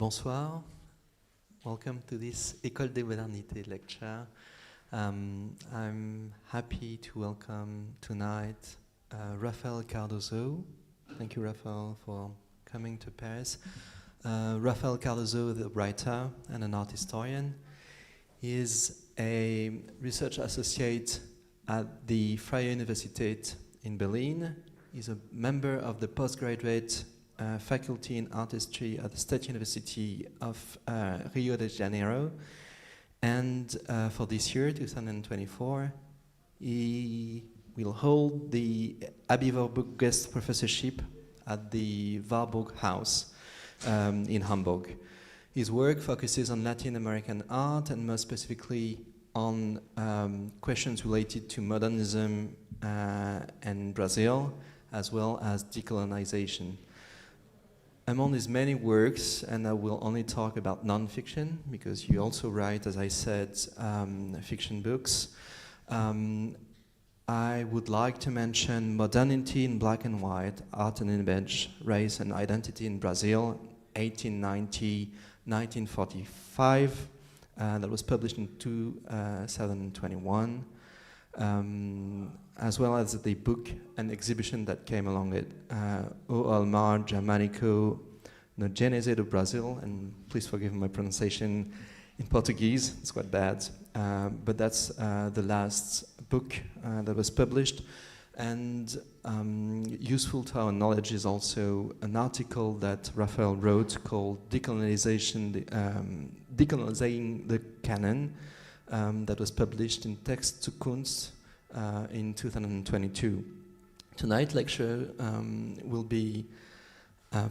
Bonsoir. Welcome to this École des modernités lecture. I'm happy to welcome tonight Rafael Cardoso. Thank you, Rafael, for coming to Paris. Rafael Cardoso, the writer and an art historian, is a research associate at the Freie Universität in Berlin. He's a member of the postgraduate faculty in art history at the State University of Rio de Janeiro. And for this year, 2024, he will hold the Abby Warburg Guest Professorship at the Warburg House in Hamburg. His work focuses on Latin American art and more specifically on questions related to modernism and Brazil, as well as decolonization. Among his many works, and I will only talk about non-fiction, because you also write, as I said, fiction books, I would like to mention Modernity in Black and White, Art and Image, Race and Identity in Brazil, 1890-1945, that was published in 2021. As well as the book and exhibition that came along it, O Almar Germanico no Genese do Brasil, and please forgive my pronunciation in Portuguese, it's quite bad, but that's the last book that was published. And useful to our knowledge is also an article that Rafael wrote called Decolonizing the Canon, that was published in Text zu Kunst in 2022. Tonight's lecture will be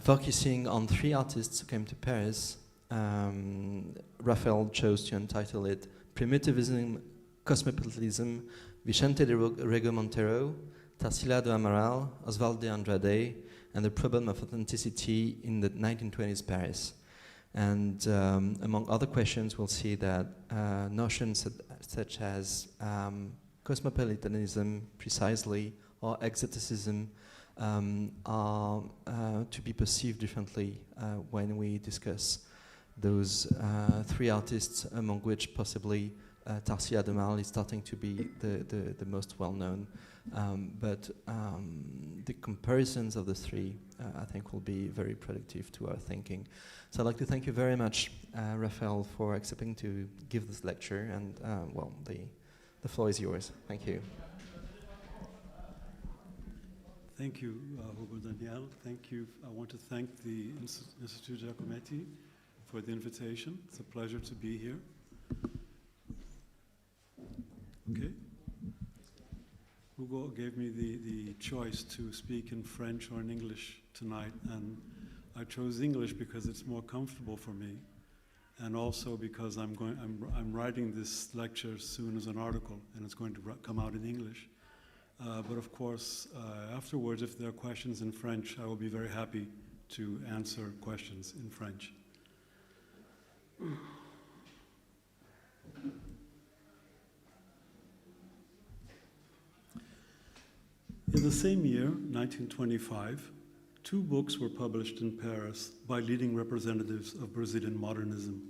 focusing on three artists who came to Paris. Rafael chose to entitle it Primitivism, Cosmopolitanism, Vicente de Rego Monteiro, Tarsila de Amaral, Oswald de Andrade, and the problem of authenticity in the 1920s Paris. And among other questions, we'll see that notions such as cosmopolitanism, precisely, or exoticism are to be perceived differently when we discuss those three artists, among which possibly Tarsila de Amaral is starting to be the most well-known. But the comparisons of the three, I think, will be very productive to our thinking. So I'd like to thank you very much, Rafael, for accepting to give this lecture, and well, the floor is yours. Thank you. Thank you, Hugo Daniel. Thank you. I want to thank the Institut Giacometti for the invitation. It's a pleasure to be here. Okay. Hugo gave me the choice to speak in French or in English tonight, and I chose English because it's more comfortable for me, and also because I'm writing this lecture soon as an article, and it's going to come out in English. But of course, afterwards, if there are questions in French, I will be very happy to answer questions in French. In the same year, 1925, two books were published in Paris by leading representatives of Brazilian modernism.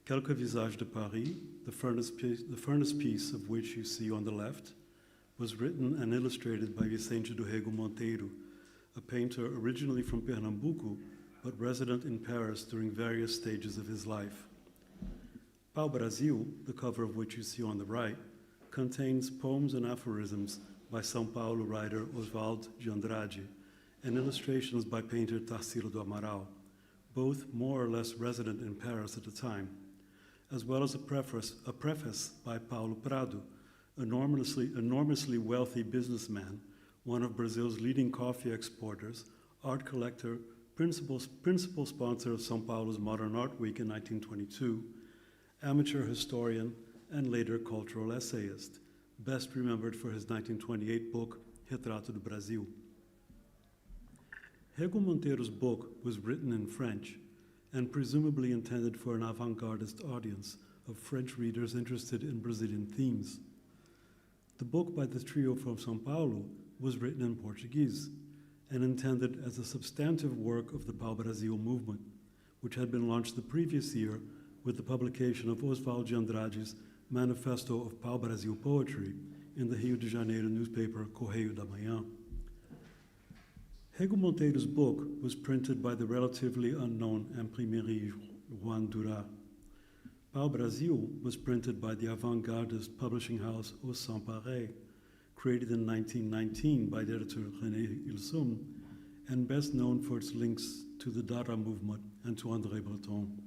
Quelques visages de Paris, the furnace piece of which you see on the left, was written and illustrated by Vicente do Rego Monteiro, a painter originally from Pernambouc, but resident in Paris during various stages of his life. Pau Brasil, the cover of which you see on the right, contains poems and aphorisms by São Paulo writer Oswald de Andrade, and illustrations by painter Tarsila do Amaral, both more or less resident in Paris at the time, as well as a preface by Paulo Prado, enormously wealthy businessman, one of Brazil's leading coffee exporters, art collector, principal sponsor of São Paulo's Modern Art Week in 1922, amateur historian, and later cultural essayist, best remembered for his 1928 book, Retrato do Brasil. Rego Monteiro's book was written in French and presumably intended for an avant-gardist audience of French readers interested in Brazilian themes. The book by the trio from São Paulo was written in Portuguese and intended as a substantive work of the Pau Brasil movement, which had been launched the previous year with the publication of Oswald de Andrade's Manifesto of Pau Brasil poetry in the Rio de Janeiro newspaper Correio da Manhã. Rego Monteiro's book was printed by the relatively unknown Imprimerie Juan Duras. Pau Brasil was printed by the avant-gardist publishing house Aux Sans Pareils, created in 1919 by the editor René Ilsum, and best known for its links to the Dada movement and to André Breton,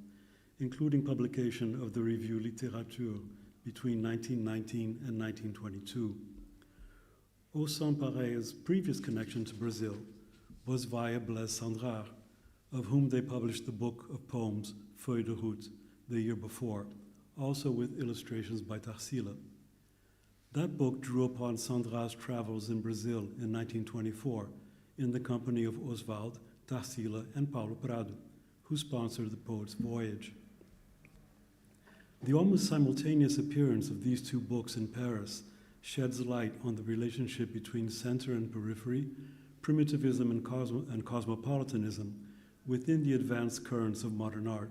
including publication of the review Littérature between 1919 and 1922. Aux Sans Pareils' previous connection to Brazil was via Blaise Cendrars, of whom they published the book of poems Feuille de Route the year before, also with illustrations by Tarsila. That book drew upon Cendrars' travels in Brazil in 1924 in the company of Oswald, Tarsila, and Paulo Prado, who sponsored the poet's voyage. The almost simultaneous appearance of these two books in Paris sheds light on the relationship between center and periphery, primitivism and cosmopolitanism within the advanced currents of modern art.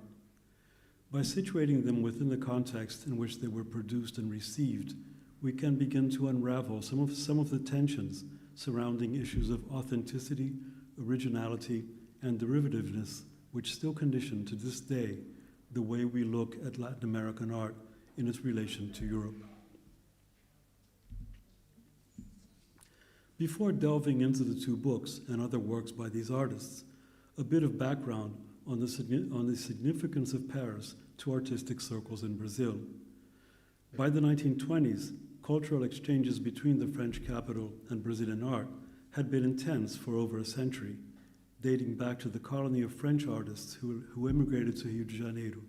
By situating them within the context in which they were produced and received, we can begin to unravel some of the tensions surrounding issues of authenticity, originality, and derivativeness, which still condition to this day the way we look at Latin American art in its relation to Europe. Before delving into the two books and other works by these artists, a bit of background on the significance of Paris to artistic circles in Brazil. By the 1920s, cultural exchanges between the French capital and Brazilian art had been intense for over a century, dating back to the colony of French artists who immigrated to Rio de Janeiro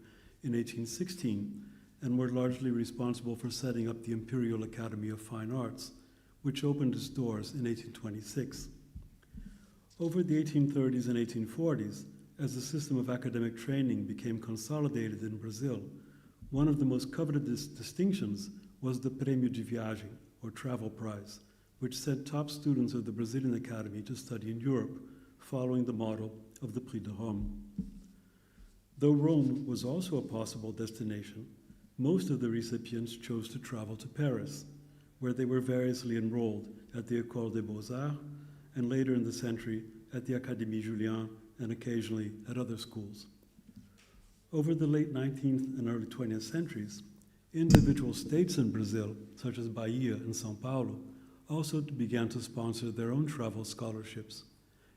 in 1816 and were largely responsible for setting up the Imperial Academy of Fine Arts, which opened its doors in 1826. Over the 1830s and 1840s, as the system of academic training became consolidated in Brazil, one of the most coveted distinctions was the Prêmio de Viagem, or travel prize, which sent top students of the Brazilian Academy to study in Europe, following the model of the Prix de Rome. Though Rome was also a possible destination, most of the recipients chose to travel to Paris, where they were variously enrolled at the École des Beaux-Arts, and later in the century at the Académie Julian, and occasionally at other schools. Over the late 19th and early 20th centuries, individual states in Brazil, such as Bahia and São Paulo, also began to sponsor their own travel scholarships,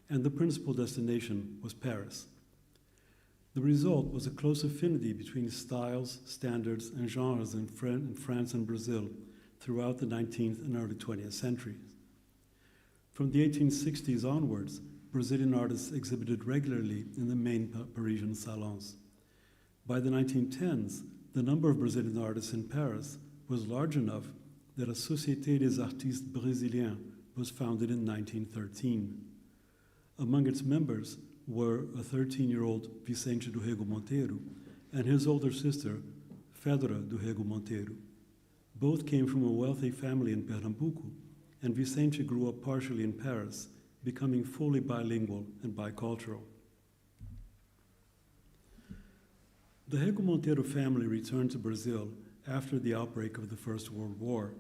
and the principal destination was Paris. The result was a close affinity between styles, standards, and genres in France and Brazil throughout the 19th and early 20th centuries. From the 1860s onwards, Brazilian artists exhibited regularly in the main Parisian salons. By the 1910s, the number of Brazilian artists in Paris was large enough that a Société des Artistes Brésiliens was founded in 1913. Among its members were a 13-year-old Vicente do Rego Monteiro and his older sister, Fedora do Rego Monteiro. Both came from a wealthy family in Pernambouc, and Vicente grew up partially in Paris, becoming fully bilingual and bicultural. The Rego Monteiro family returned to Brazil after the outbreak of the First World War.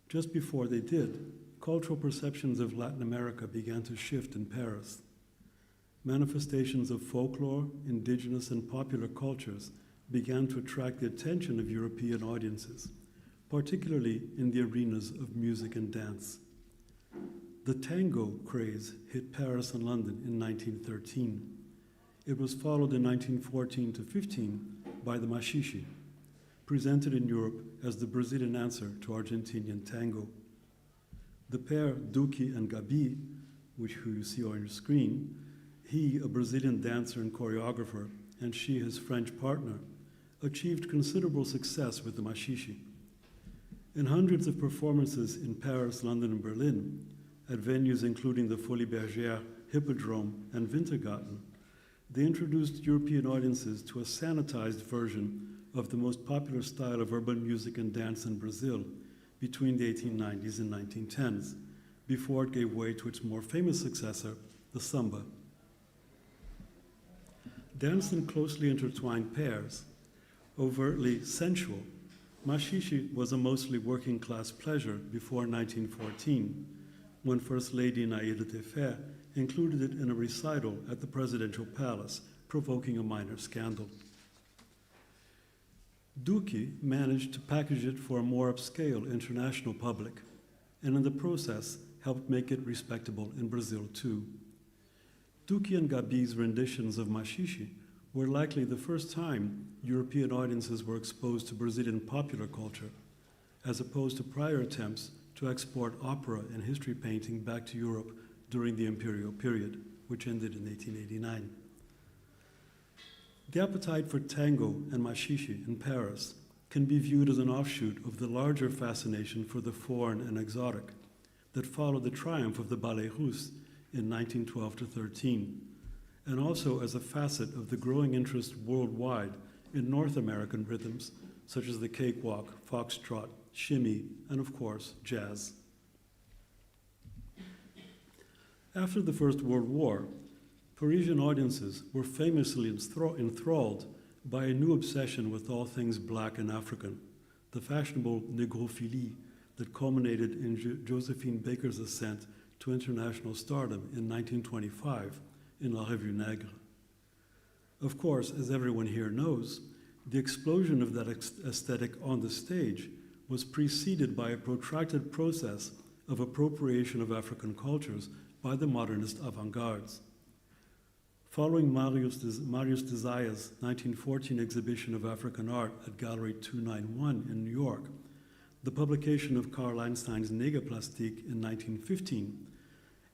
Just before they did, cultural perceptions of Latin America began to shift in Paris. Manifestations of folklore, indigenous, and popular cultures began to attract the attention of European audiences, particularly in the arenas of music and dance. The tango craze hit Paris and London in 1913. It was followed in 1914 to 15 by the machixe, presented in Europe as the Brazilian answer to Argentinian tango. The pair Duque and Gabi, who you see on your screen, he, a Brazilian dancer and choreographer, and she, his French partner, achieved considerable success with the machixe. In hundreds of performances in Paris, London, and Berlin, at venues including the Folies Bergère, Hippodrome, and Wintergarten, they introduced European audiences to a sanitized version of the most popular style of urban music and dance in Brazil between the 1890s and 1910s, before it gave way to its more famous successor, the samba. Dense and closely intertwined pairs, overtly sensual, machixe was a mostly working-class pleasure before 1914, when First Lady Naïda Tefé included it in a recital at the presidential palace, provoking a minor scandal. Duque managed to package it for a more upscale international public, and in the process helped make it respectable in Brazil too. Duque and Gabi's renditions of machixe were likely the first time European audiences were exposed to Brazilian popular culture, as opposed to prior attempts to export opera and history painting back to Europe during the imperial period, which ended in 1889. The appetite for tango and machixe in Paris can be viewed as an offshoot of the larger fascination for the foreign and exotic that followed the triumph of the ballet russe in 1912 to 13, and also as a facet of the growing interest worldwide in North American rhythms such as the cakewalk, foxtrot, shimmy, and of course, jazz. After the First World War, Parisian audiences were famously enthralled by a new obsession with all things black and African, the fashionable negrophilie that culminated in Josephine Baker's ascent to international stardom in 1925 in La Revue Nègre. Of course, as everyone here knows, the explosion of that aesthetic on the stage was preceded by a protracted process of appropriation of African cultures by the modernist avant-gardes. Following Marius de Zaya's 1914 exhibition of African art at Gallery 291 in New York, the publication of Karl Einstein's Negaplastik in 1915,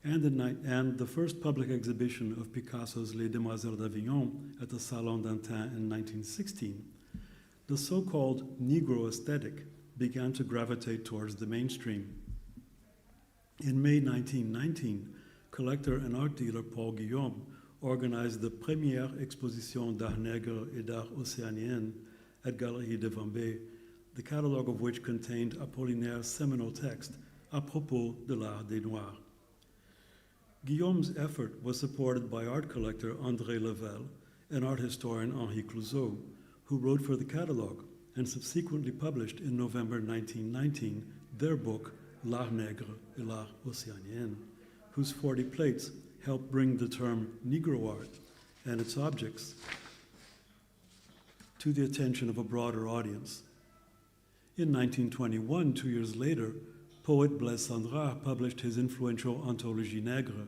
and the first public exhibition of Picasso's Les Demoiselles d'Avignon at the Salon d'Antin in 1916, the so-called Negro aesthetic began to gravitate towards the mainstream. In May 1919, collector and art dealer Paul Guillaume organized the première exposition d'art nègre et d'art océanien at Galerie de Vendée, the catalog of which contained Apollinaire's seminal text, À propos de l'art des Noirs. Guillaume's effort was supported by art collector André Level and art historian Henri Clouzot, who wrote for the catalog and subsequently published in November 1919 their book, L'art nègre et l'art océanien, whose 40 plates helped bring the term Negro art and its objects to the attention of a broader audience. In 1921, 2 years later, poet Blaise Cendrars published his influential Anthologie Nègre.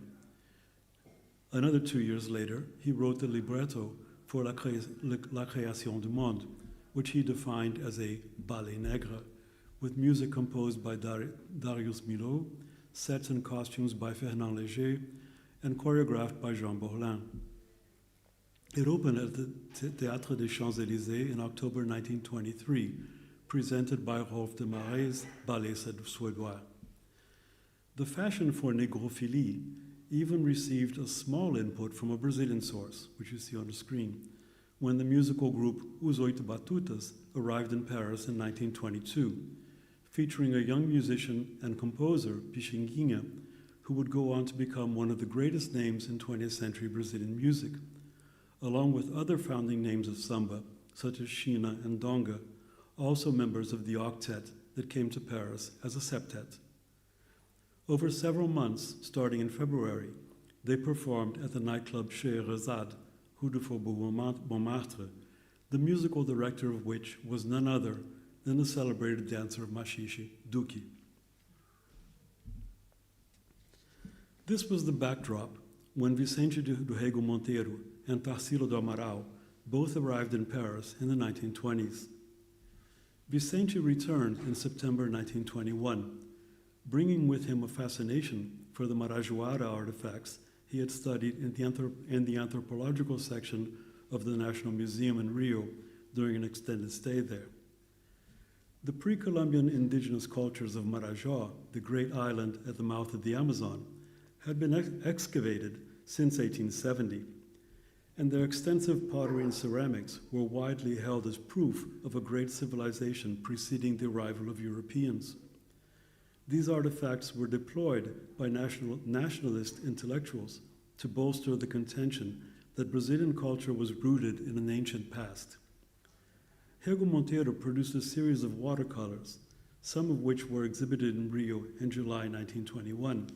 Another 2 years later, he wrote the libretto for La Création du Monde, which he defined as a ballet nègre, with music composed by Darius Milhaud, sets and costumes by Fernand Léger, and choreographed by Jean Bourlin. It opened at the Théâtre des Champs-Élysées in October 1923, presented by Rolf de Marais' Ballet Suédois. The fashion for negrophilie even received a small input from a Brazilian source, which you see on the screen, when the musical group Os Oito Batutas arrived in Paris in 1922, featuring a young musician and composer, Pixinguinha, who would go on to become one of the greatest names in 20th century Brazilian music, along with other founding names of samba, such as China and Donga, also members of the octet that came to Paris as a septet. Over several months, starting in February, they performed at the nightclub Scheherazade, Rue du Faubourg Montmartre, the musical director of which was none other than the celebrated dancer of machixe, Duque. This was the backdrop when Vicente do Rego Monteiro and Tarsila do Amaral both arrived in Paris in the 1920s. Vicente returned in September 1921, bringing with him a fascination for the Marajoara artifacts he had studied in the anthropological section of the National Museum in Rio during an extended stay there. The pre-Columbian indigenous cultures of Marajó, the great island at the mouth of the Amazon, had been excavated since 1870, and their extensive pottery and ceramics were widely held as proof of a great civilization preceding the arrival of Europeans. These artifacts were deployed by nationalist intellectuals to bolster the contention that Brazilian culture was rooted in an ancient past. Rego Monteiro produced a series of watercolors, some of which were exhibited in Rio in July 1921,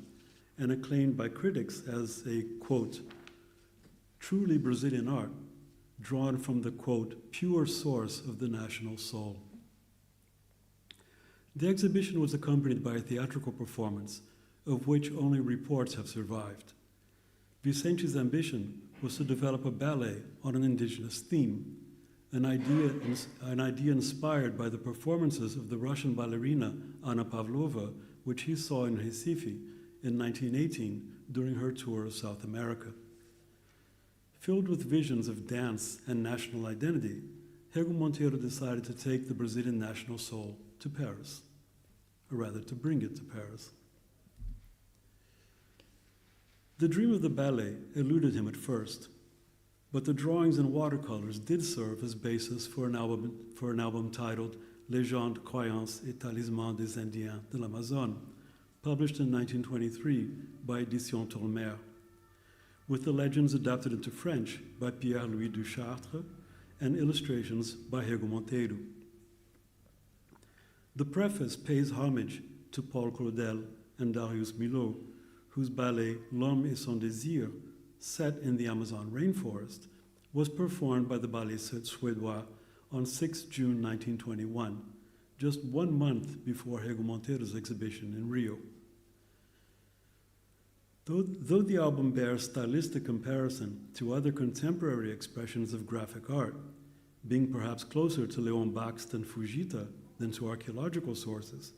and acclaimed by critics as a, quote, truly Brazilian art, drawn from the, quote, pure source of the national soul. The exhibition was accompanied by a theatrical performance, of which only reports have survived. Vicente's ambition was to develop a ballet on an indigenous theme, an idea inspired by the performances of the Russian ballerina Anna Pavlova, which he saw in Recife in 1918 during her tour of South America. Filled with visions of dance and national identity, Rego Monteiro decided to take the Brazilian national soul to Paris, or rather to bring it to Paris. The dream of the ballet eluded him at first, but the drawings and watercolors did serve as basis for an album titled Légendes, Croyances et Talismans des Indiens de l'Amazone, published in 1923 by Éditions Tolmer, with the legends adapted into French by Pierre-Louis Duchartre and illustrations by Rego Monteiro. The preface pays homage to Paul Claudel and Darius Milhaud, whose ballet L'Homme et son désir, set in the Amazon rainforest, was performed by the Ballet Suédois on 6 June 1921, just 1 month before Rego Monteiro's exhibition in Rio. Though the album bears stylistic comparison to other contemporary expressions of graphic art, being perhaps closer to Léon Bakst and Fujita than to archaeological sources,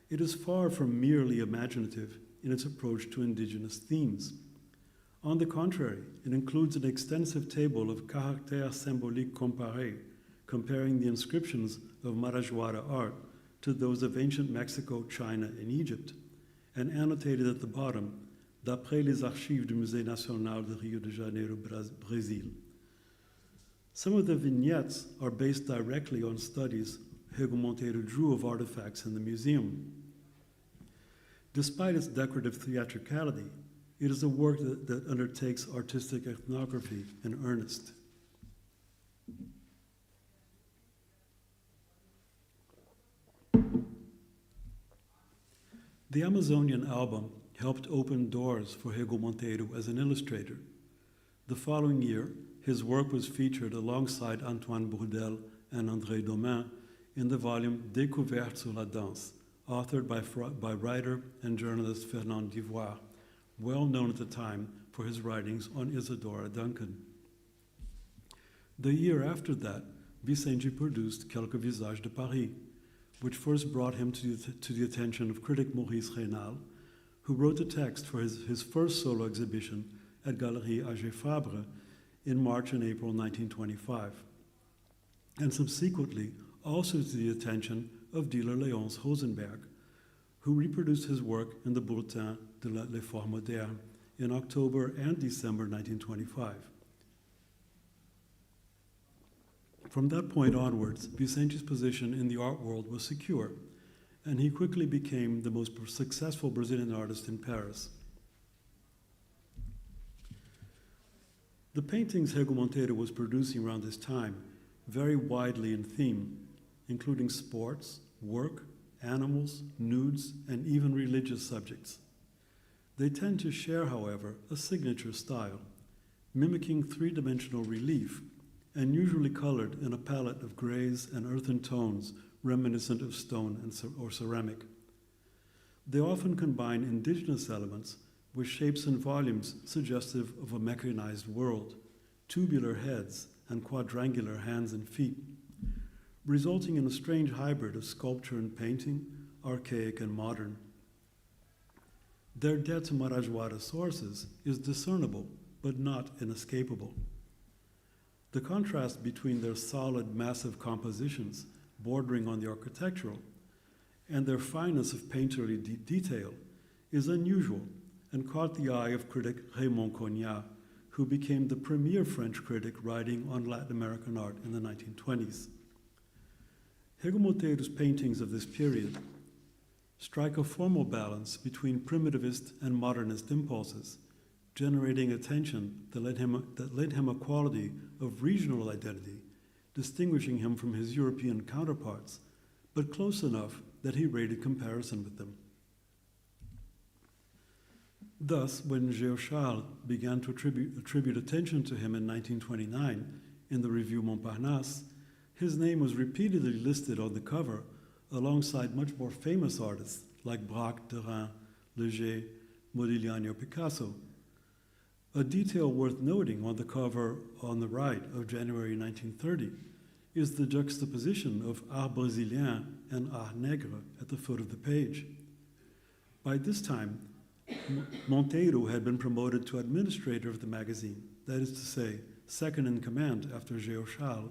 it is far from merely imaginative in its approach to indigenous themes. On the contrary, it includes an extensive table of caractères symboliques comparés, comparing the inscriptions of Marajoara art to those of ancient Mexico, China, and Egypt, and annotated at the bottom, d'après les archives du Musée National de Rio de Janeiro, Brésil. Some of the vignettes are based directly on studies Rego Monteiro drew of artifacts in the museum. Despite its decorative theatricality, it is a work that undertakes artistic ethnography in earnest. The Amazonian album helped open doors for Rego Monteiro as an illustrator. The following year, his work was featured alongside Antoine Bourdelle and André Domain in the volume Découvertes sur la danse, authored by writer and journalist Fernand Divoire, well known at the time for his writings on Isadora Duncan. The year after that, Vicente produced Quelques visages de Paris, which first brought him to the attention of critic Maurice Reynal, who wrote the text for his first solo exhibition at Galerie Agé Fabre in March and April 1925, and subsequently also to the attention of dealer Léonce Rosenberg, who reproduced his work in the Bulletin de l'Effort Moderne in October and December 1925. From that point onwards, Vicente's position in the art world was secure, and he quickly became the most successful Brazilian artist in Paris. The paintings Rego Monteiro was producing around this time vary widely in theme, including sports, work, animals, nudes, and even religious subjects. They tend to share, however, a signature style, mimicking three-dimensional relief and usually colored in a palette of grays and earthen tones reminiscent of stone or ceramic. They often combine indigenous elements with shapes and volumes suggestive of a mechanized world, tubular heads and quadrangular hands and feet, resulting in a strange hybrid of sculpture and painting, archaic and modern. Their debt to Marajoara sources is discernible, but not inescapable. The contrast between their solid, massive compositions, bordering on the architectural, and their fineness of painterly detail is unusual and caught the eye of critic Raymond Cognat, who became the premier French critic writing on Latin American art in the 1920s. Rego Monteiro's paintings of this period strike a formal balance between primitivist and modernist impulses, generating a tension that led him a quality of regional identity, distinguishing him from his European counterparts, but close enough that he rated comparison with them. Thus, when Géocharles began to attribute attention to him in 1929 in the review Montparnasse, his name was repeatedly listed on the cover alongside much more famous artists like Braque, Derain, Leger, Modigliani, or Picasso. A detail worth noting on the cover on the right of January 1930 is the juxtaposition of art brésilien and art nègre at the foot of the page. By this time, Monteiro had been promoted to administrator of the magazine, that is to say, second in command after Géocharles.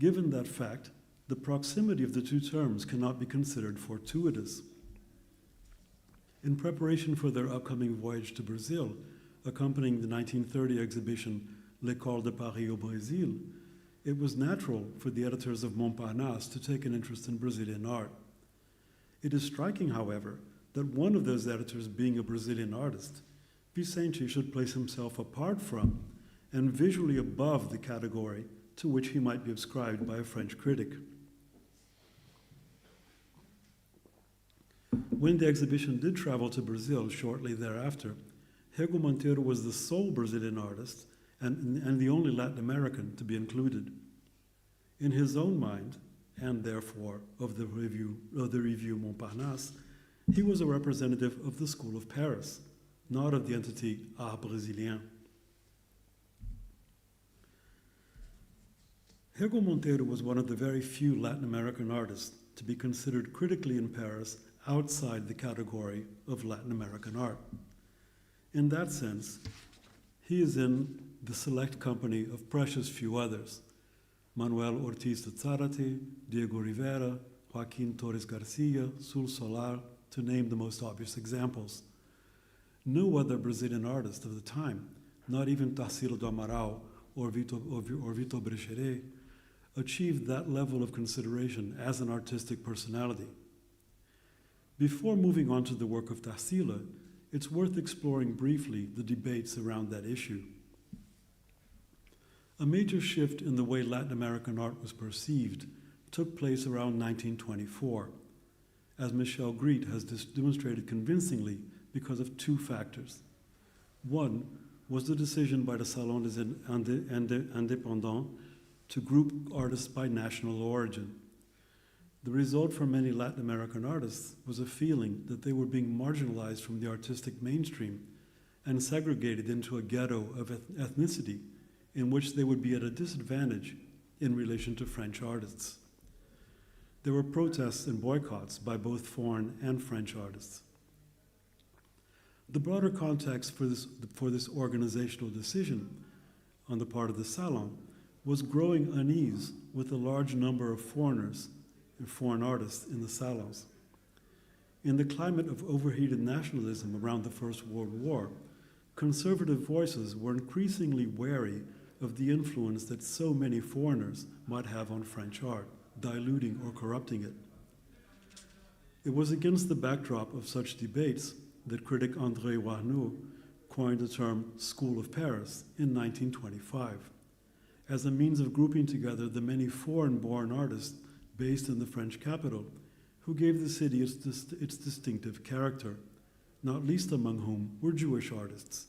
Given that fact, the proximity of the two terms cannot be considered fortuitous. In preparation for their upcoming voyage to Brazil, accompanying the 1930 exhibition L'École de Paris au Brésil, it was natural for the editors of Montparnasse to take an interest in Brazilian art. It is striking, however, that one of those editors being a Brazilian artist, Vicente should place himself apart from and visually above the category to which he might be ascribed by a French critic. When the exhibition did travel to Brazil shortly thereafter, Rego Monteiro was the sole Brazilian artist and the only Latin American to be included. In his own mind, and therefore of the review Montparnasse, he was a representative of the School of Paris, not of the entity Art Brésilien. Rego Monteiro was one of the very few Latin American artists to be considered critically in Paris outside the category of Latin American art. In that sense, he is in the select company of precious few others: Manuel Ortiz de Zárate, Diego Rivera, Joaquín Torres Garcia, Sul Solar, to name the most obvious examples. No other Brazilian artist of the time, not even Tarsila do Amaral or Vitor Brecheret, achieved that level of consideration as an artistic personality. Before moving on to the work of Tarsila, it's worth exploring briefly the debates around that issue. A major shift in the way Latin American art was perceived took place around 1924, as Michel Griet has demonstrated convincingly because of two factors. One was the decision by the Salon des Indépendants to group artists by national origin. The result for many Latin American artists was a feeling that they were being marginalized from the artistic mainstream and segregated into a ghetto of ethnicity in which they would be at a disadvantage in relation to French artists. There were protests and boycotts by both foreign and French artists. The broader context for this organizational decision on the part of the Salon was growing unease with a large number of foreigners and foreign artists in the salons. In the climate of overheated nationalism around the First World War, conservative voices were increasingly wary of the influence that so many foreigners might have on French art, diluting or corrupting it. It was against the backdrop of such debates that critic André Warnoux coined the term School of Paris in 1925 as a means of grouping together the many foreign-born artists based in the French capital who gave the city its distinctive character, not least among whom were Jewish artists,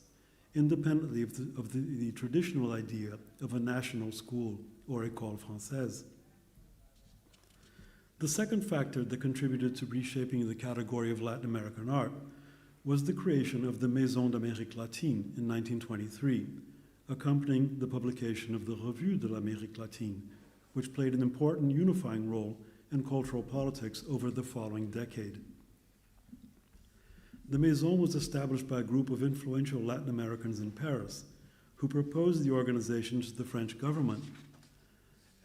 independently of the traditional idea of a national school or école française. The second factor that contributed to reshaping the category of Latin American art was the creation of the Maison d'Amérique Latine in 1923, accompanying the publication of the Revue de l'Amérique Latine, which played an important unifying role in cultural politics over the following decade. The Maison was established by a group of influential Latin Americans in Paris who proposed the organization to the French government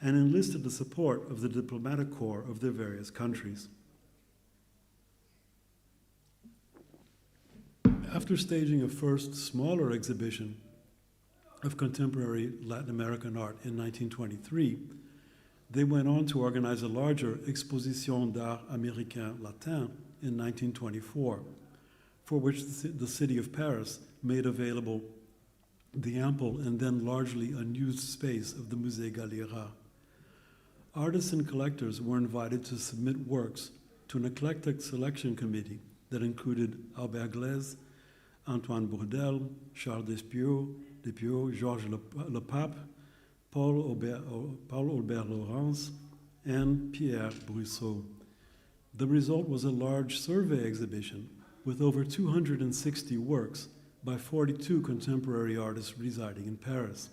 and enlisted the support of the diplomatic corps of their various countries. After staging a first smaller exhibition of contemporary Latin American art in 1923, they went on to organize a larger Exposition d'Art Américain Latin in 1924, for which the city of Paris made available the ample and then largely unused space of the Musée Galliera. Artists and collectors were invited to submit works to an eclectic selection committee that included Albert Glaise, Antoine Bourdelle, Charles Despiau, Georges Lepape, Paul Aubert Laurence, and Pierre Brusseau. The result was a large survey exhibition with over 260 works by 42 contemporary artists residing in Paris,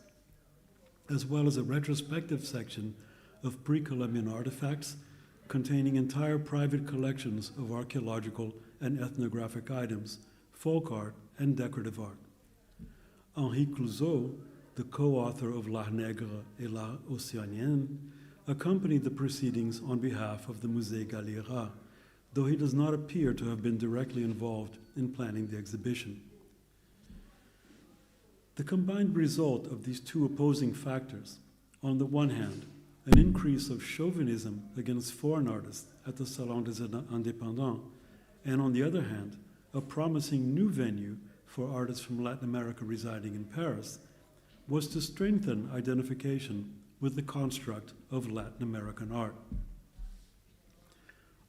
as well as a retrospective section of pre-Columbian artifacts containing entire private collections of archaeological and ethnographic items, folk art, and decorative art. Henri Clouzot, the co-author of L'Art Nègre et l'Art Océanien, accompanied the proceedings on behalf of the Musée Galliera, though he does not appear to have been directly involved in planning the exhibition. The combined result of these two opposing factors, on the one hand, an increase of chauvinism against foreign artists at the Salon des Indépendants, and on the other hand, a promising new venue for artists from Latin America residing in Paris, was to strengthen identification with the construct of Latin American art.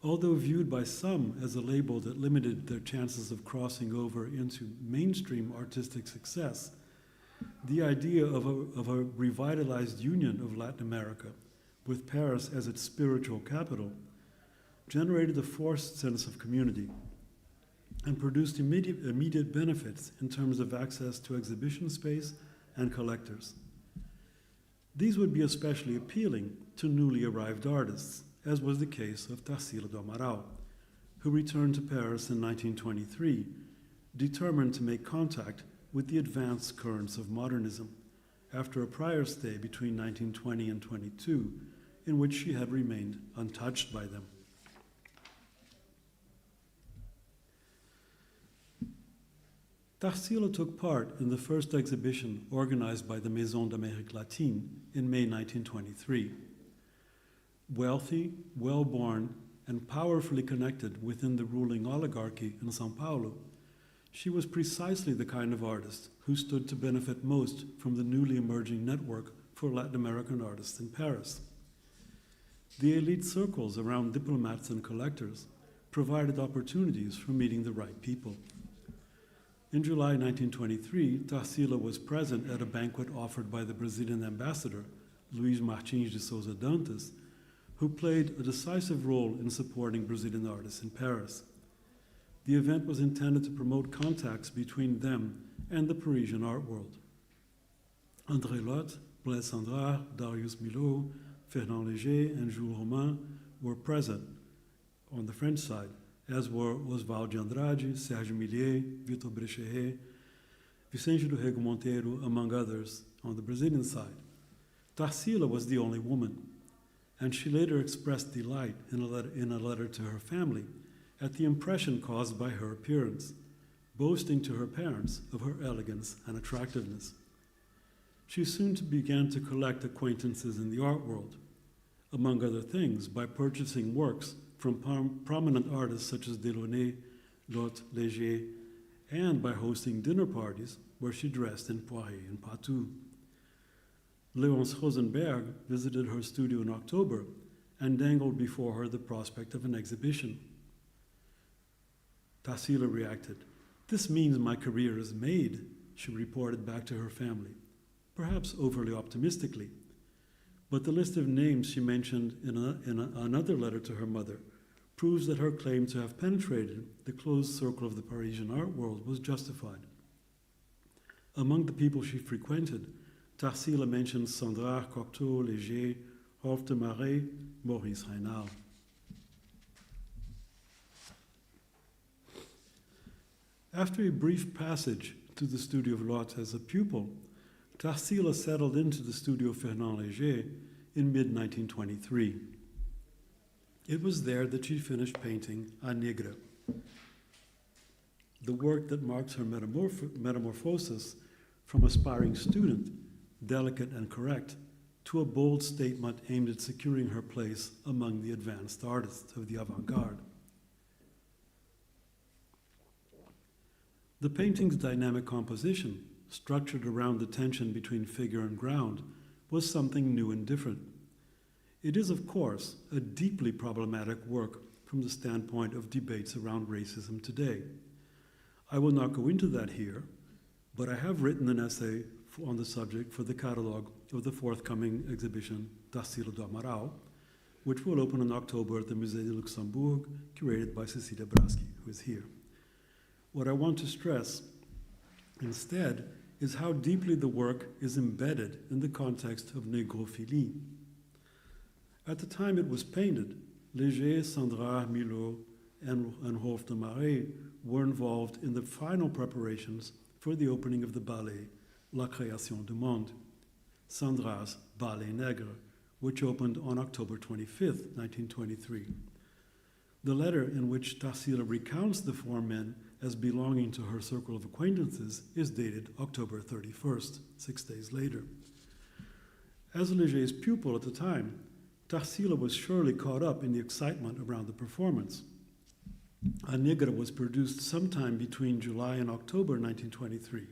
Although viewed by some as a label that limited their chances of crossing over into mainstream artistic success, the idea of a revitalized union of Latin America, with Paris as its spiritual capital, generated a forced sense of community and produced immediate benefits in terms of access to exhibition space and collectors. These would be especially appealing to newly arrived artists, as was the case of Tarsila do Amaral, who returned to Paris in 1923, determined to make contact with the advanced currents of modernism, after a prior stay between 1920 and 22, in which she had remained untouched by them. Tarsila took part in the first exhibition organized by the Maison d'Amérique Latine in May 1923. Wealthy, well-born, and powerfully connected within the ruling oligarchy in São Paulo, she was precisely the kind of artist who stood to benefit most from the newly emerging network for Latin American artists in Paris. The elite circles around diplomats and collectors provided opportunities for meeting the right people. In July 1923, Tarsila was present at a banquet offered by the Brazilian ambassador, Luís Martins de Souza Dantas, who played a decisive role in supporting Brazilian artists in Paris. The event was intended to promote contacts between them and the Parisian art world. André Lotte, Blaise Cendrars, Darius Milhaud, Fernand Léger, and Jules Romain were present on the French side, as were Oswald de Andrade, Sérgio Millier, Vitor Brecheret, Vicente do Rego Monteiro, among others, on the Brazilian side. Tarsila was the only woman, and she later expressed delight in a letter to her family at the impression caused by her appearance, boasting to her parents of her elegance and attractiveness. She soon began to collect acquaintances in the art world, among other things, by purchasing works from prominent artists such as Delaunay, Lotte, Léger, and by hosting dinner parties where she dressed in Poiret and Patou. Léonce Rosenberg visited her studio in October and dangled before her the prospect of an exhibition. Tarsila reacted, "This means my career is made," she reported back to her family, perhaps overly optimistically. But the list of names she mentioned in another letter to her mother proves that her claim to have penetrated the closed circle of the Parisian art world was justified. Among the people she frequented, Tarsila mentions Cendrars, Cocteau, Léger, Rolf de Marais, Maurice Raynal. After a brief passage to the studio of Lotte as a pupil, Tarsila settled into the studio of Fernand Léger in mid-1923. It was there that she finished painting A Nègre, the work that marks her metamorphosis from aspiring student, delicate and correct, to a bold statement aimed at securing her place among the advanced artists of the avant-garde. The painting's dynamic composition, structured around the tension between figure and ground, was something new and different. It is, of course, a deeply problematic work from the standpoint of debates around racism today. I will not go into that here, but I have written an essay on the subject for the catalogue of the forthcoming exhibition Tarsila do Amaral, which will open in October at the Musée de Luxembourg, curated by Cecilia Braschi, who is here. What I want to stress instead is how deeply the work is embedded in the context of negrophilie. At the time it was painted, Léger, Sandra, Milot, and Rolf de Marais were involved in the final preparations for the opening of the ballet La Création du Monde, Sandra's Ballet Nègre, which opened on October 25th, 1923. The letter in which Tarsila recounts the four men as belonging to her circle of acquaintances is dated October 31st, 6 days later. As Léger's pupil at the time, Tarsila was surely caught up in the excitement around the performance. A Negra was produced sometime between July and October 1923,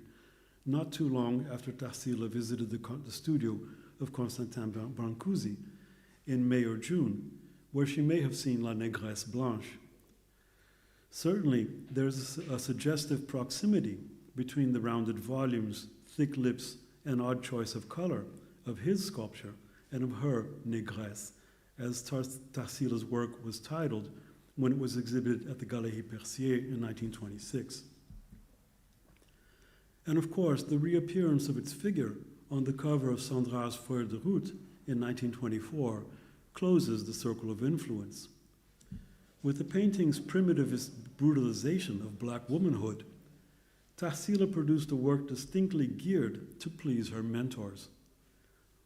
not too long after Tarsila visited the studio of Constantin Brancusi in May or June, where she may have seen La Négresse Blanche. Certainly, there's a suggestive proximity between the rounded volumes, thick lips, and odd choice of color of his sculpture and of her Négresse, as Tarsila's work was titled when it was exhibited at the Galerie Percier in 1926. And of course, the reappearance of its figure on the cover of Sandra's Feuille de Route in 1924 closes the circle of influence. With the painting's primitivist brutalization of black womanhood, Tarsila produced a work distinctly geared to please her mentors.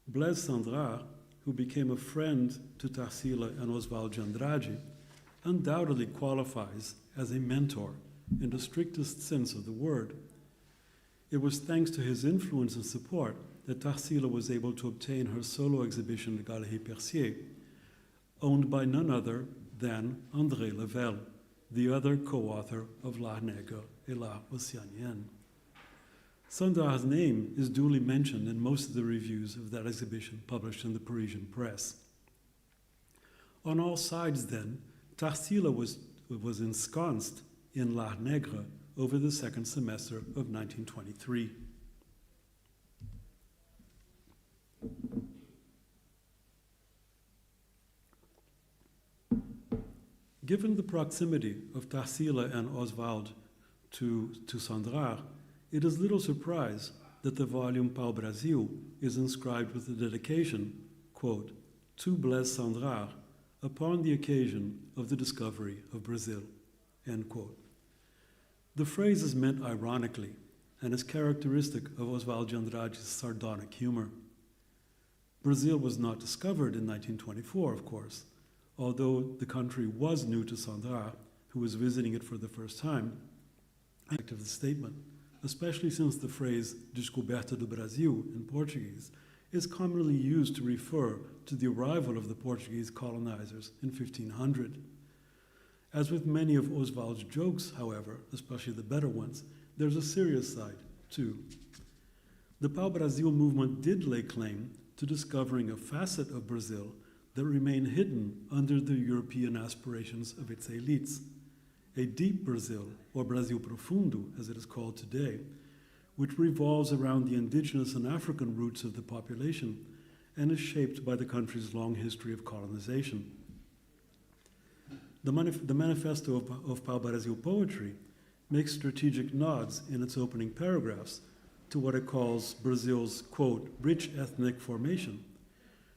Blaise Cendrars, who became a friend to Tarsila and Oswald de Andrade, undoubtedly qualifies as a mentor in the strictest sense of the word. It was thanks to his influence and support that Tarsila was able to obtain her solo exhibition at Galerie Percier, owned by none other than André Level, the other co-author of La Nègre et la Océanienne. Cendrars' name is duly mentioned in most of the reviews of that exhibition published in the Parisian press. On all sides, then, Tarsila was ensconced in La Nègre over the second semester of 1923. Given the proximity of Tarsila and Oswald to Cendrars, it is little surprise that the volume Pau Brasil is inscribed with the dedication, quote, to Blaise Cendrars upon the occasion of the discovery of Brazil, end quote. The phrase is meant ironically and is characteristic of Oswald de Andrade's sardonic humor. Brazil was not discovered in 1924, of course, although the country was new to Cendrars, who was visiting it for the first time, of the statement, especially since the phrase Descoberta do Brasil in Portuguese is commonly used to refer to the arrival of the Portuguese colonizers in 1500. As with many of Oswald's jokes, however, especially the better ones, there's a serious side, too. The Pau Brasil movement did lay claim to discovering a facet of Brazil that remained hidden under the European aspirations of its elites, a deep Brazil, or Brasil Profundo, as it is called today, which revolves around the indigenous and African roots of the population and is shaped by the country's long history of colonization. The manifesto of Pau Brasil poetry makes strategic nods in its opening paragraphs to what it calls Brazil's, quote, rich ethnic formation,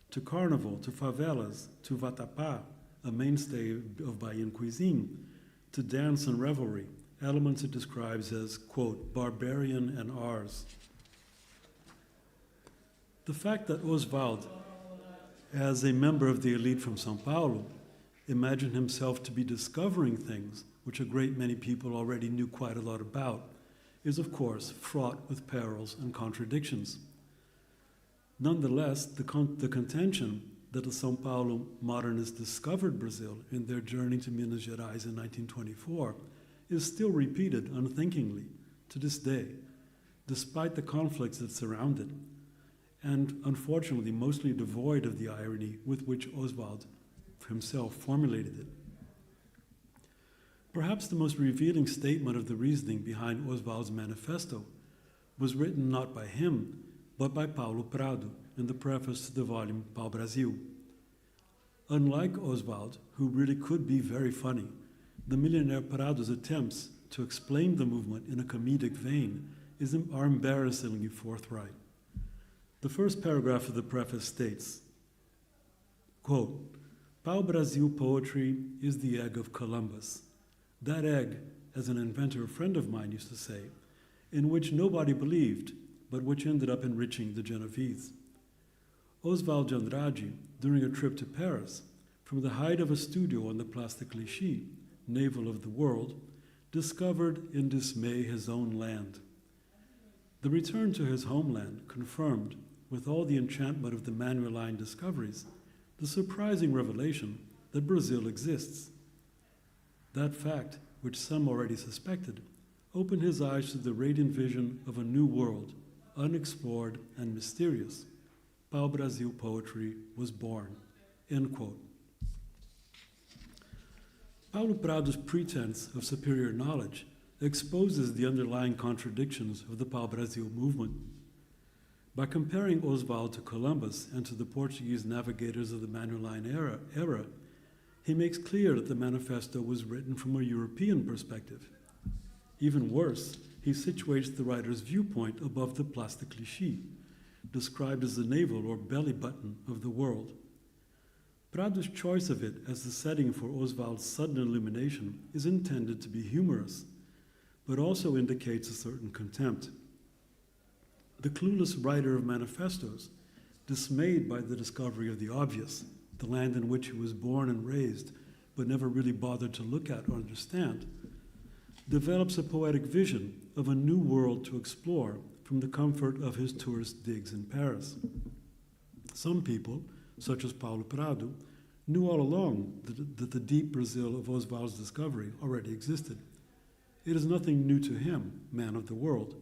to carnival, to favelas, to vatapá, a mainstay of Bahian cuisine, to dance and revelry, elements it describes as, quote, barbarian and ours. The fact that Oswald, as a member of the elite from São Paulo, imagined himself to be discovering things which a great many people already knew quite a lot about is, of course, fraught with perils and contradictions. Nonetheless, the contention that the São Paulo modernists discovered Brazil in their journey to Minas Gerais in 1924 is still repeated unthinkingly to this day, despite the conflicts that surround it, and unfortunately mostly devoid of the irony with which Oswald himself formulated it. Perhaps the most revealing statement of the reasoning behind Oswald's manifesto was written not by him, but by Paulo Prado in the preface to the volume Pau Brasil. Unlike Oswald, who really could be very funny, the millionaire Prado's attempts to explain the movement in a comedic vein are embarrassingly forthright. The first paragraph of the preface states, quote, "Pau Brasil poetry is the egg of Columbus. That egg, as an inventor friend of mine used to say, in which nobody believed, but which ended up enriching the Genovese. Oswald de Andrade, during a trip to Paris, from the height of a studio on the Place de Clichy, navel of the world, discovered in dismay his own land. The return to his homeland confirmed, with all the enchantment of the Manueline discoveries, the surprising revelation that Brazil exists. That fact, which some already suspected, opened his eyes to the radiant vision of a new world, unexplored and mysterious. Pau Brasil poetry was born." End quote. Paulo Prado's pretense of superior knowledge exposes the underlying contradictions of the Pau Brasil movement. By comparing Oswald to Columbus and to the Portuguese navigators of the Manueline era, he makes clear that the manifesto was written from a European perspective. Even worse, he situates the writer's viewpoint above the Place de Clichy, described as the navel or belly button of the world. Prado's choice of it as the setting for Oswald's sudden illumination is intended to be humorous, but also indicates a certain contempt. The clueless writer of manifestos, dismayed by the discovery of the obvious, the land in which he was born and raised, but never really bothered to look at or understand, develops a poetic vision of a new world to explore from the comfort of his tourist digs in Paris. Some people, such as Paulo Prado, knew all along that the deep Brazil of Oswald's discovery already existed. It is nothing new to him, man of the world,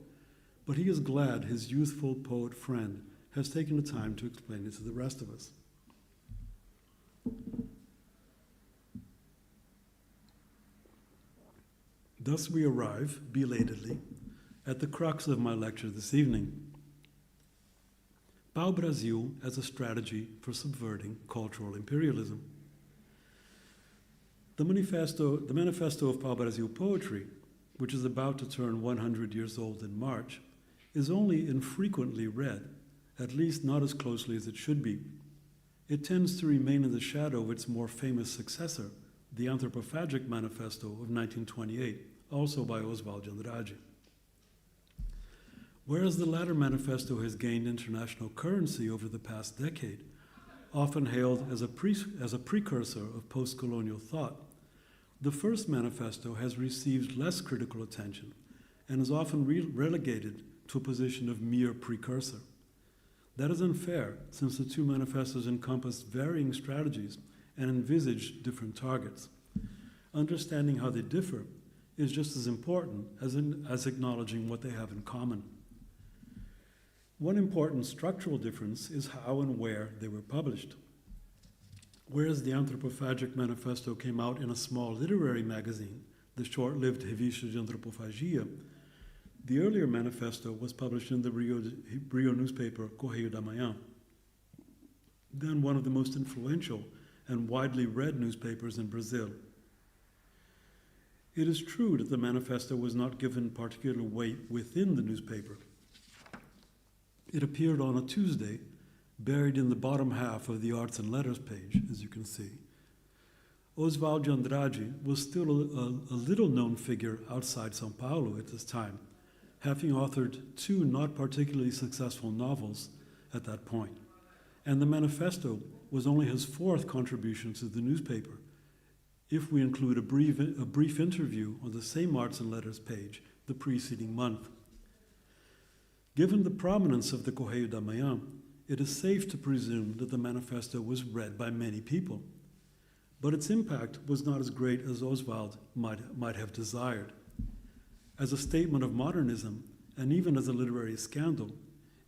but he is glad his youthful poet friend has taken the time to explain it to the rest of us. Thus we arrive, belatedly, at the crux of my lecture this evening. Pau Brasil as a strategy for subverting cultural imperialism. The manifesto of Pau Brasil poetry, which is about to turn 100 years old in March, is only infrequently read, at least not as closely as it should be. It tends to remain in the shadow of its more famous successor, the Anthropophagic Manifesto of 1928, also by Oswald de Andrade. Whereas the latter manifesto has gained international currency over the past decade, often hailed as a precursor of post-colonial thought, the first manifesto has received less critical attention and is often relegated to a position of mere precursor. That is unfair, since the two manifestos encompass varying strategies and envisage different targets. Understanding how they differ is just as important as acknowledging what they have in common. One important structural difference is how and where they were published. Whereas the Anthropophagic Manifesto came out in a small literary magazine, the short-lived Revista de Antropofagia, the earlier manifesto was published in the Rio newspaper Correio da Manhã, then one of the most influential and widely read newspapers in Brazil. It is true that the manifesto was not given particular weight within the newspaper. It appeared on a Tuesday, buried in the bottom half of the Arts and Letters page, as you can see. Oswald de Andrade was still a little-known figure outside São Paulo at this time, having authored two not particularly successful novels at that point, and the manifesto was only his fourth contribution to the newspaper, if we include a brief interview on the same Arts and Letters page the preceding month. Given the prominence of the Correio da Manhã, it is safe to presume that the manifesto was read by many people, but its impact was not as great as Oswald might have desired. As a statement of modernism, and even as a literary scandal,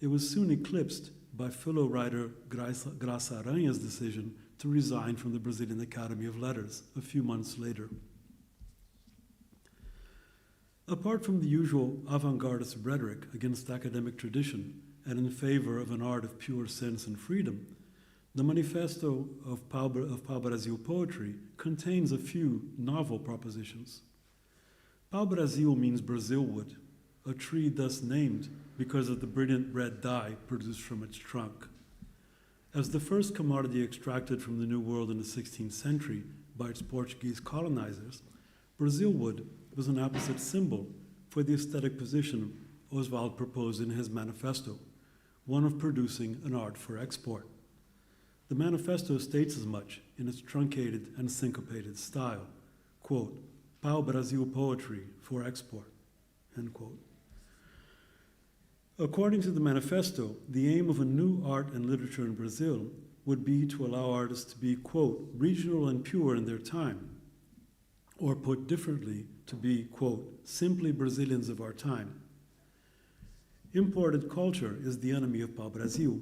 it was soon eclipsed by fellow writer Graça Aranha's decision to resign from the Brazilian Academy of Letters a few months later. Apart from the usual avant-gardist rhetoric against academic tradition and in favor of an art of pure sense and freedom, the manifesto of Pau Brasil poetry contains a few novel propositions. Pau Brasil means Brazil wood, a tree thus named because of the brilliant red dye produced from its trunk. As the first commodity extracted from the New World in the 16th century by its Portuguese colonizers, Brazil wood was an opposite symbol for the aesthetic position Oswald proposed in his manifesto, one of producing an art for export. The manifesto states as much in its truncated and syncopated style, quote, Pau Brasil poetry for export, end quote. According to the manifesto, the aim of a new art and literature in Brazil would be to allow artists to be, quote, regional and pure in their time, or put differently, to be, quote, simply Brazilians of our time. Imported culture is the enemy of Pau Brasil,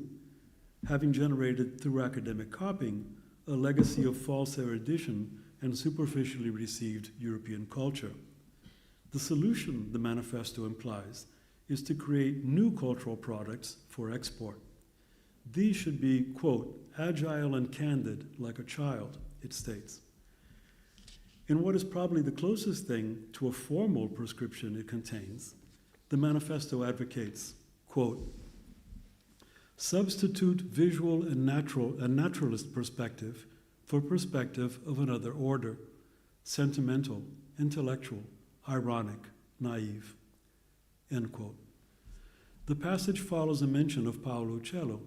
having generated through academic copying a legacy of false erudition and superficially received European culture. The solution, the manifesto implies, is to create new cultural products for export. These should be, quote, agile and candid like a child, it states. In what is probably the closest thing to a formal prescription it contains, the manifesto advocates, quote, substitute visual and naturalist perspective for perspective of another order, sentimental, intellectual, ironic, naive, end quote. The passage follows a mention of Paulo Coelho,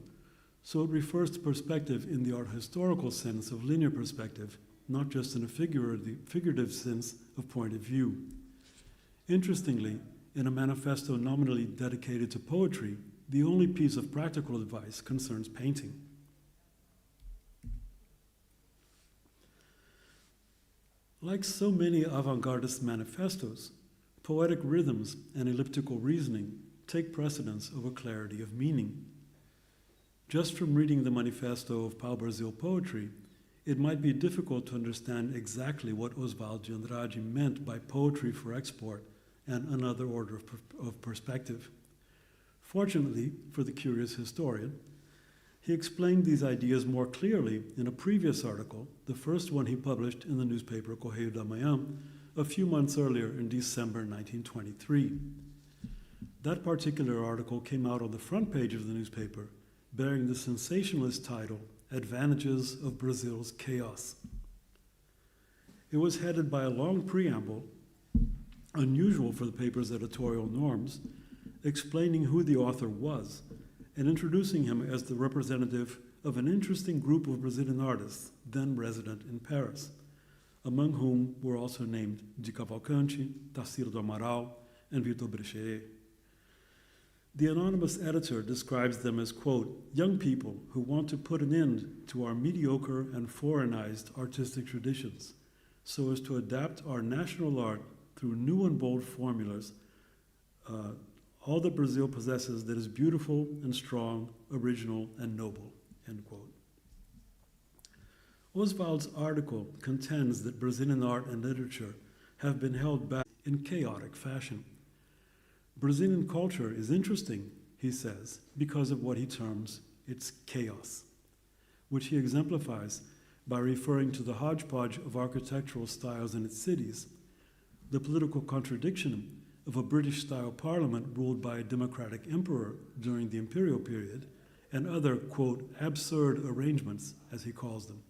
so it refers to perspective in the art historical sense of linear perspective, not just in a figurative sense of point of view. Interestingly, in a manifesto nominally dedicated to poetry, the only piece of practical advice concerns painting. Like so many avant-gardist manifestos, poetic rhythms and elliptical reasoning take precedence over clarity of meaning. Just from reading the manifesto of Pau Brasil poetry, it might be difficult to understand exactly what Oswald de Andrade meant by poetry for export and another order of perspective. Fortunately for the curious historian, he explained these ideas more clearly in a previous article, the first one he published in the newspaper Correio da Manhã a few months earlier in December 1923. That particular article came out on the front page of the newspaper, bearing the sensationalist title, Advantages of Brazil's Chaos. It was headed by a long preamble, unusual for the paper's editorial norms, explaining who the author was and introducing him as the representative of an interesting group of Brazilian artists then resident in Paris, among whom were also named de Cavalcanti, Tarsila do Amaral, and Vitor Brechelet. The anonymous editor describes them as, quote, young people who want to put an end to our mediocre and foreignized artistic traditions so as to adapt our national art through new and bold formulas, all that Brazil possesses that is beautiful and strong, original and noble, end quote. Oswald's article contends that Brazilian art and literature have been held back in chaotic fashion. Brazilian culture is interesting, he says, because of what he terms its chaos, which he exemplifies by referring to the hodgepodge of architectural styles in its cities, the political contradiction of a British-style parliament ruled by a democratic emperor during the imperial period, and other, quote, absurd arrangements, as he calls them.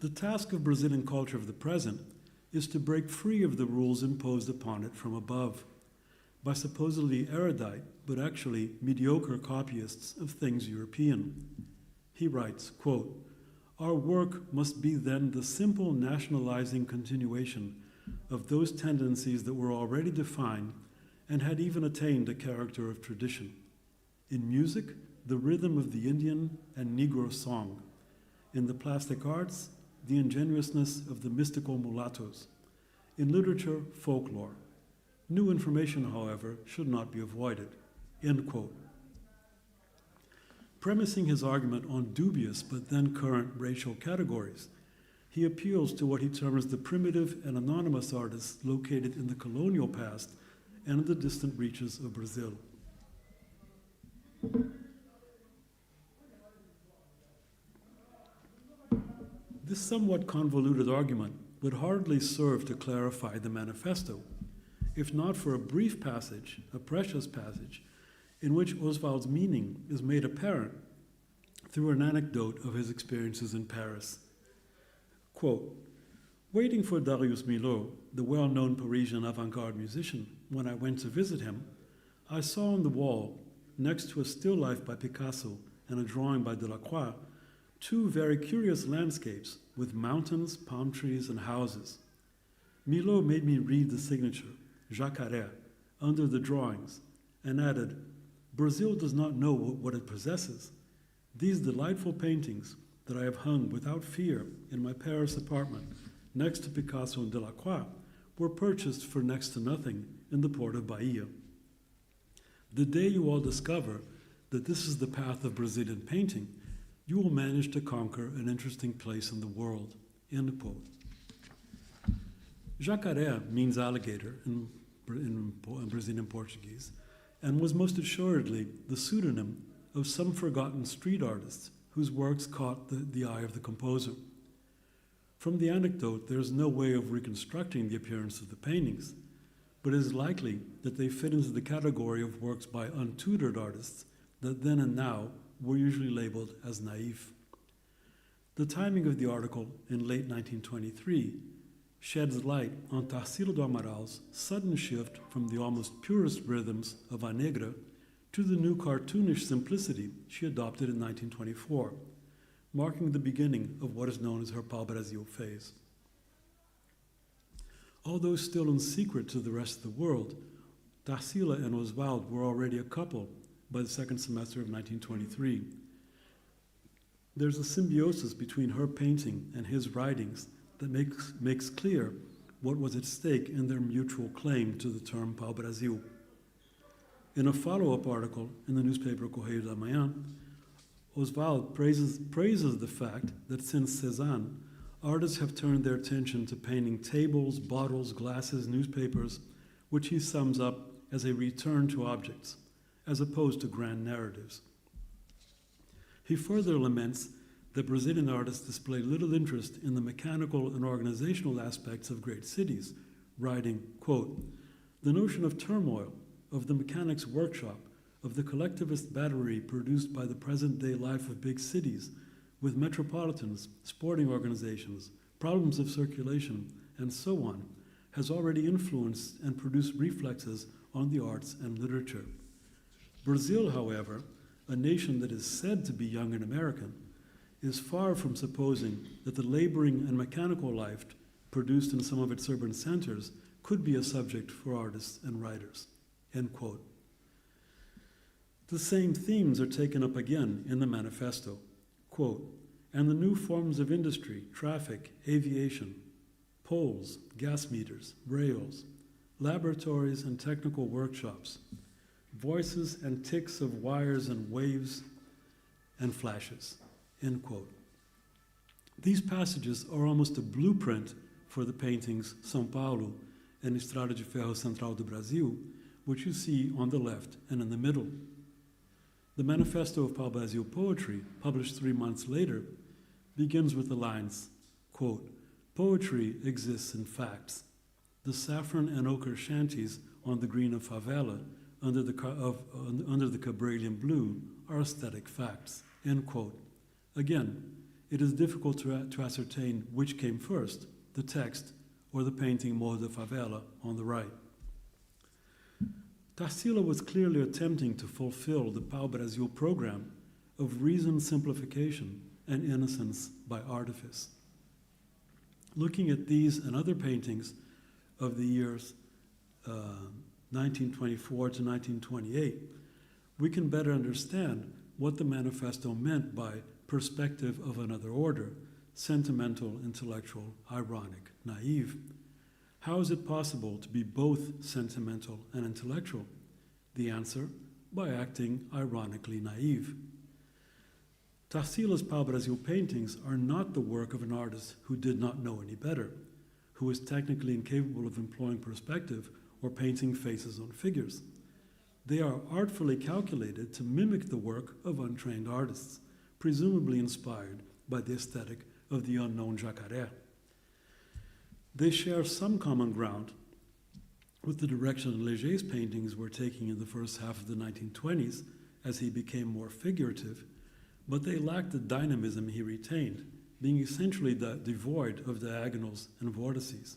The task of Brazilian culture of the present is to break free of the rules imposed upon it from above by supposedly erudite, but actually mediocre copyists of things European. He writes, quote, our work must be then the simple nationalizing continuation of those tendencies that were already defined and had even attained a character of tradition. In music, the rhythm of the Indian and Negro song. In the plastic arts, the ingenuousness of the mystical mulattoes. In literature, folklore, New information, however, should not be avoided. End quote. Premising his argument on dubious but then current racial categories, he appeals to what he terms the primitive and anonymous artists located in the colonial past and in the distant reaches of Brazil. This somewhat convoluted argument would hardly serve to clarify the manifesto, if not for a brief passage, a precious passage, in which Oswald's meaning is made apparent through an anecdote of his experiences in Paris. Quote, waiting for Darius Milhaud, the well-known Parisian avant-garde musician, when I went to visit him, I saw on the wall, next to a still life by Picasso and a drawing by Delacroix, two very curious landscapes with mountains, palm trees, and houses. Milhaud made me read the signature, Jacaré, under the drawings, and added, Brazil does not know what it possesses. These delightful paintings that I have hung without fear in my Paris apartment next to Picasso and Delacroix were purchased for next to nothing in the port of Bahia. The day you all discover that this is the path of Brazilian painting, you will manage to conquer an interesting place in the world. End quote. Jacaré means alligator in Brazilian Portuguese, and was most assuredly the pseudonym of some forgotten street artists whose works caught the eye of the composer. From the anecdote, there is no way of reconstructing the appearance of the paintings, but it is likely that they fit into the category of works by untutored artists that then and now were usually labeled as naïf. The timing of the article in late 1923 sheds light on Tarsila do Amaral's sudden shift from the almost purist rhythms of A Negra to the new cartoonish simplicity she adopted in 1924, marking the beginning of what is known as her Pau Brasil phase. Although still in secret to the rest of the world, Tarsila and Oswald were already a couple by the second semester of 1923. There's a symbiosis between her painting and his writings that makes clear what was at stake in their mutual claim to the term Pau Brasil. In a follow-up article in the newspaper Correio da Manhã, Oswald praises the fact that since Cézanne, artists have turned their attention to painting tables, bottles, glasses, newspapers, which he sums up as a return to objects, as opposed to grand narratives. He further laments that Brazilian artists display little interest in the mechanical and organizational aspects of great cities, writing, quote, the notion of turmoil, of the mechanic's workshop, of the collectivist battery produced by the present-day life of big cities, with metropolitans, sporting organizations, problems of circulation, and so on, has already influenced and produced reflexes on the arts and literature. Brazil, however, a nation that is said to be young and American, is far from supposing that the laboring and mechanical life produced in some of its urban centers could be a subject for artists and writers, end quote. The same themes are taken up again in the manifesto, quote, and the new forms of industry, traffic, aviation, poles, gas meters, rails, laboratories and technical workshops, voices and ticks of wires and waves and flashes, end quote. These passages are almost a blueprint for the paintings São Paulo and Estrada de Ferro Central do Brasil, which you see on the left and in the middle. The Manifesto of Pau Brasil Poetry, published 3 months later, begins with the lines, quote, poetry exists in facts. The saffron and ochre shanties on the green of favela under the Cabralian blue are aesthetic facts, end quote. Again, it is difficult to ascertain which came first, the text or the painting Morro da Favela on the right. Tarsila was clearly attempting to fulfill the Pau Brasil program of reason simplification and innocence by artifice. Looking at these and other paintings of the years 1924 to 1928, we can better understand what the manifesto meant by perspective of another order, sentimental, intellectual, ironic, naive. How is it possible to be both sentimental and intellectual? The answer, by acting ironically naive. Tarsila's Pau Brasil paintings are not the work of an artist who did not know any better, who was technically incapable of employing perspective or painting faces on figures. They are artfully calculated to mimic the work of untrained artists, presumably inspired by the aesthetic of the unknown Jacaré. They share some common ground with the direction Léger's paintings were taking in the first half of the 1920s as he became more figurative, but they lacked the dynamism he retained, being essentially devoid of diagonals and vortices.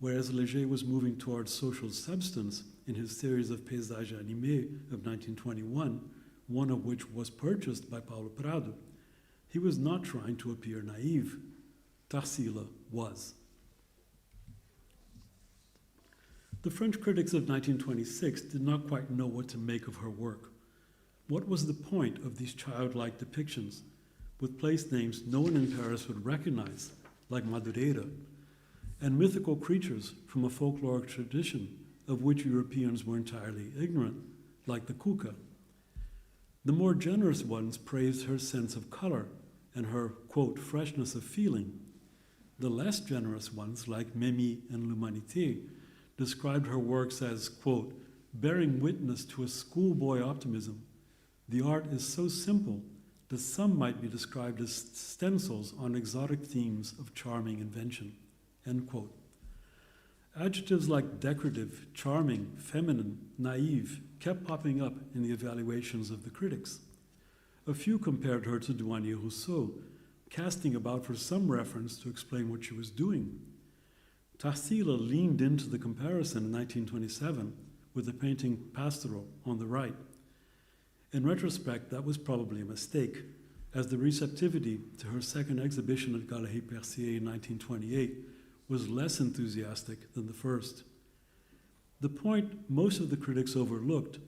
Whereas Léger was moving towards social substance in his series of paysages animés of 1921, one of which was purchased by Paulo Prado, he was not trying to appear naive. Tarsila was. The French critics of 1926 did not quite know what to make of her work. What was the point of these childlike depictions, with place names no one in Paris would recognize, like Madureira, and mythical creatures from a folkloric tradition of which Europeans were entirely ignorant, like the kuka? The more generous ones praised her sense of color and her, quote, freshness of feeling. The less generous ones, like Memi and l'Humanité, described her works as, quote, bearing witness to a schoolboy optimism. The art is so simple that some might be described as stencils on exotic themes of charming invention, end quote. Adjectives like decorative, charming, feminine, naive kept popping up in the evaluations of the critics. A few compared her to Douanier Rousseau, casting about for some reference to explain what she was doing. Tarsila leaned into the comparison in 1927 with the painting Pastoral on the right. In retrospect, that was probably a mistake, as the receptivity to her second exhibition at Galerie Percier in 1928 was less enthusiastic than the first. The point most of the critics overlooked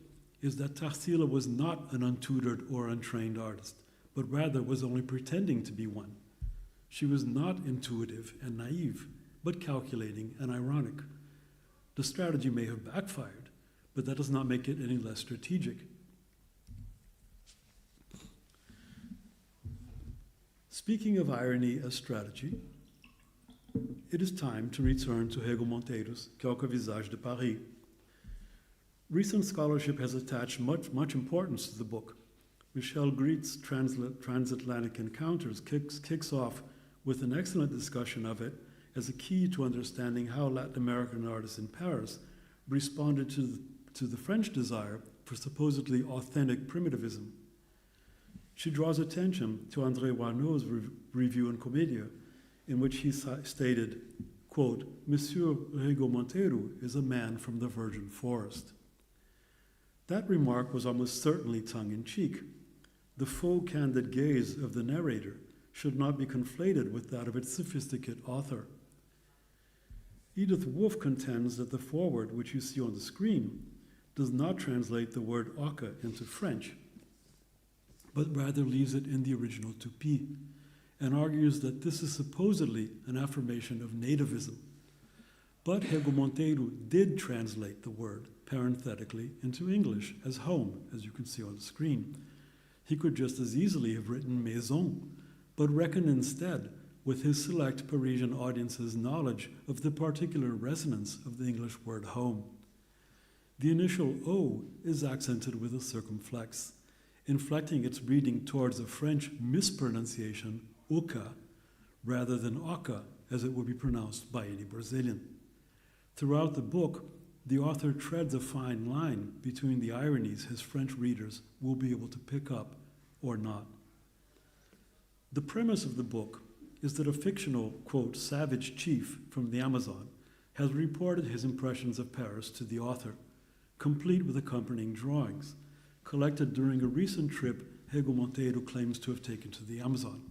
is that Tarsila was not an untutored or untrained artist, but rather was only pretending to be one. She was not intuitive and naive, but calculating and ironic. The strategy may have backfired, but that does not make it any less strategic. Speaking of irony as strategy, it is time to return to Rego Monteiro's Quelques visages de Paris. Recent scholarship has attached much importance to the book. Michel Griet's Transatlantic Encounters kicks off with an excellent discussion of it as a key to understanding how Latin American artists in Paris responded to the French desire for supposedly authentic primitivism. She draws attention to André Warnaud's review in Comédia, in which he stated, quote, Monsieur Rego Monteiro is a man from the virgin forest. That remark was almost certainly tongue-in-cheek. The faux candid gaze of the narrator should not be conflated with that of its sophisticate author. Edith Wolff contends that the foreword, which you see on the screen, does not translate the word oca into French, but rather leaves it in the original Tupi, and argues that this is supposedly an affirmation of nativism. But Rego Monteiro did translate the word parenthetically into English as home, as you can see on the screen. He could just as easily have written maison, but reckoned instead with his select Parisian audience's knowledge of the particular resonance of the English word home. The initial O is accented with a circumflex, inflecting its reading towards a French mispronunciation, oca, rather than oca, as it would be pronounced by any Brazilian. Throughout the book, the author treads a fine line between the ironies his French readers will be able to pick up or not. The premise of the book is that a fictional, quote, savage chief from the Amazon has reported his impressions of Paris to the author, complete with accompanying drawings, collected during a recent trip Rego Monteiro claims to have taken to the Amazon.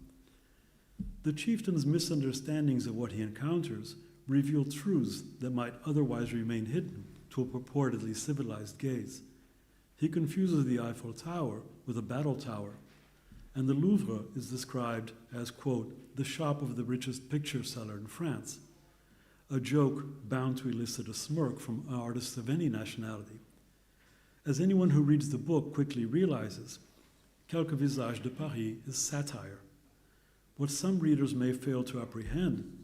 The chieftain's misunderstandings of what he encounters reveal truths that might otherwise remain hidden to a purportedly civilized gaze. He confuses the Eiffel Tower with a battle tower, and the Louvre is described as, quote, the shop of the richest picture seller in France. a joke bound to elicit a smirk from artists of any nationality. As anyone who reads the book quickly realizes, Quelques visages de Paris is satire. What some readers may fail to apprehend